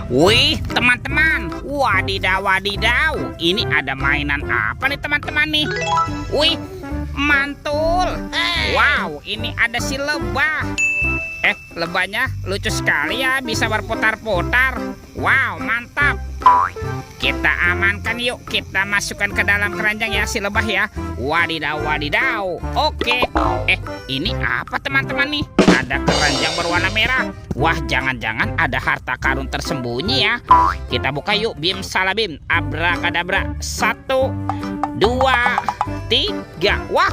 Wih, teman-teman. Wadidaw, wadidaw. Ini ada mainan apa nih teman-teman nih? Wih, mantul. Wow, ini ada si lebah. Lebahnya lucu sekali ya, bisa berputar-putar. Wow, mantap. Kita amankan yuk, kita masukkan ke dalam keranjang ya si lebah ya. Wadidaw, wadidaw. Oke. Ini apa teman-teman nih? Ada keranjang berwarna merah. Wah, jangan-jangan ada harta karun tersembunyi ya. Kita buka yuk, bim salabim, abrakadabra. 1, 2, 3. Wah,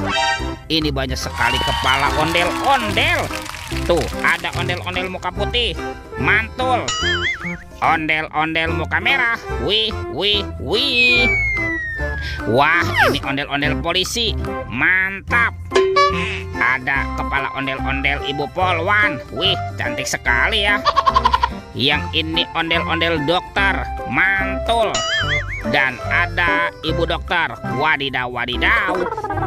ini banyak sekali kepala ondel-ondel. Tuh, ada ondel-ondel muka putih. Mantul. Ondel-ondel muka merah. Wih, wih, wih. Wah, ini ondel-ondel polisi. Mantap. Ada kepala ondel-ondel ibu polwan. Wih, cantik sekali ya. Yang ini ondel-ondel dokter. Mantul. Dan ada ibu dokter. Wadidaw, wadidaw.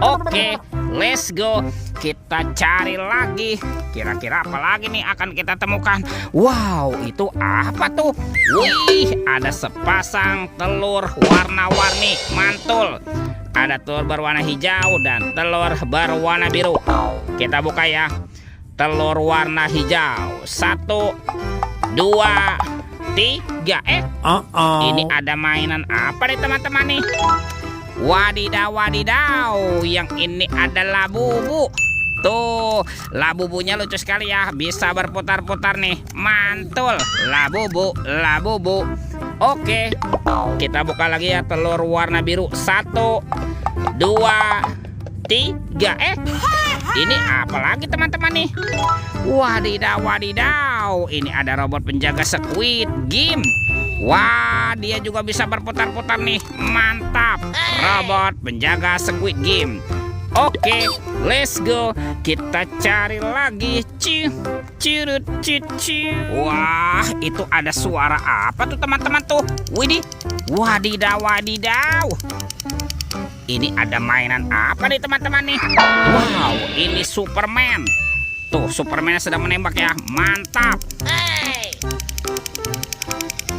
Oke, let's go. Kita cari lagi. Kira-kira apa lagi nih akan kita temukan? Wow, itu apa tuh? Wih, ada sepasang telur warna-warni. Mantul. Ada telur berwarna hijau dan telur berwarna biru. Kita buka ya. Telur warna hijau. 1, 2, 3. Ini ada mainan apa nih teman-teman nih? Wadidaw, wadidaw. Yang ini ada labubu. Tuh, labubunya lucu sekali ya, bisa berputar-putar nih. Mantul. Labubu, labubu. Oke, kita buka lagi ya telur warna biru. 1, 2, 3. Ini apa lagi teman-teman nih? Wadidaw, wadidaw. Ini ada robot penjaga Squid Game. Wah, dia juga bisa berputar-putar nih. Mantap. Robot penjaga Squid Game. Oke, let's go. Kita cari lagi. Cirut. Wah, itu ada suara apa tuh teman-teman tuh? Widih. Wadidaw, wadidaw. Ini ada mainan apa nih teman-teman nih? Wow, ini Superman. Tuh, Superman sedang menembak ya. Mantap.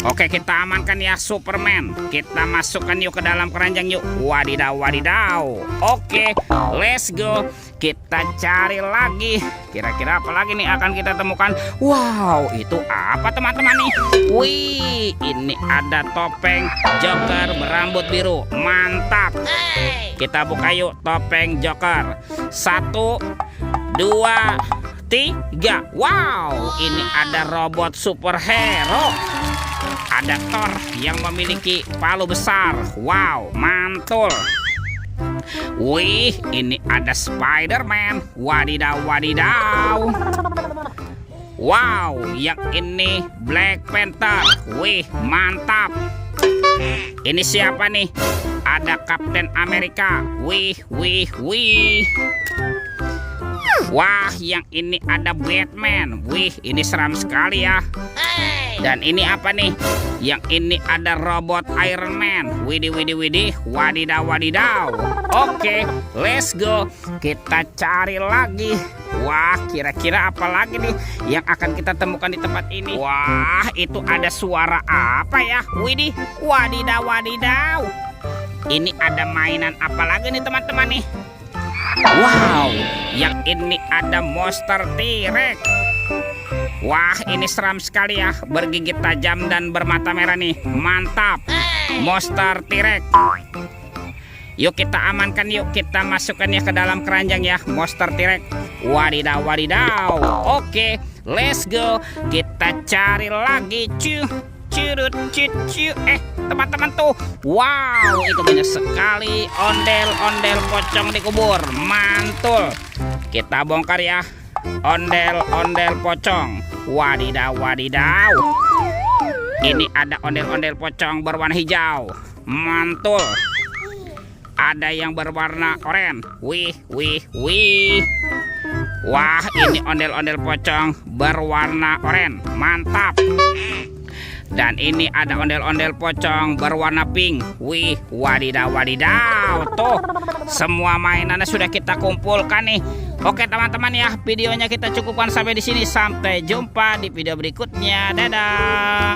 Oke, kita amankan ya Superman. Kita masukkan yuk ke dalam keranjang yuk. Wadidaw, wadidaw. Oke, let's go. Kita cari lagi. Kira-kira apa lagi nih akan kita temukan? Wow, itu apa teman-teman nih? Wih, ini ada topeng Joker berambut biru. Mantap. Kita buka yuk topeng Joker. 1, 2, 3. Wow, ini ada robot superhero. Ada Thor yang memiliki palu besar. Wow, mantul. Wih, ini ada Spider-Man. Wadidaw, wadidaw. Wow, yang ini Black Panther. Wih, mantap. Ini siapa nih? Ada Captain America. Wih, wih, wih. Wah, yang ini ada Batman. Wih, ini seram sekali ya. Dan ini apa nih? Yang ini ada robot Iron Man. Widih, widih, widih. Wadidaw, wadidaw. Oke, let's go. Kita cari lagi. Wah, kira-kira apa lagi nih yang akan kita temukan di tempat ini? Wah, itu ada suara apa ya? Widih, wadidaw, wadidaw. Ini ada mainan apa lagi nih teman-teman nih? Wow, yang ini ada monster T-Rex. Wah, ini seram sekali ya, bergigit tajam dan bermata merah nih. Mantap. Monster T-Rex. Yuk kita amankan yuk, kita masukkan ya ke dalam keranjang ya, monster T-Rex. Wadidaw, wadidaw. Oke, let's go. Kita cari lagi. Teman-teman tuh. Wow, itu banyak sekali ondel-ondel pocong dikubur. Mantul. Kita bongkar ya. Ondel-ondel pocong. Wadidaw, wadidaw. Ini ada ondel-ondel pocong berwarna hijau. Mantul. Ada yang berwarna oranye. Wih, wih, wih. Wah, ini ondel-ondel pocong berwarna oranye. Mantap. Dan ini ada ondel-ondel pocong berwarna pink. Wih, wadidaw, wadidaw. Tuh, semua mainannya sudah kita kumpulkan nih. Oke teman-teman ya, videonya kita cukupkan sampai di sini. Sampai jumpa di video berikutnya. Dadah.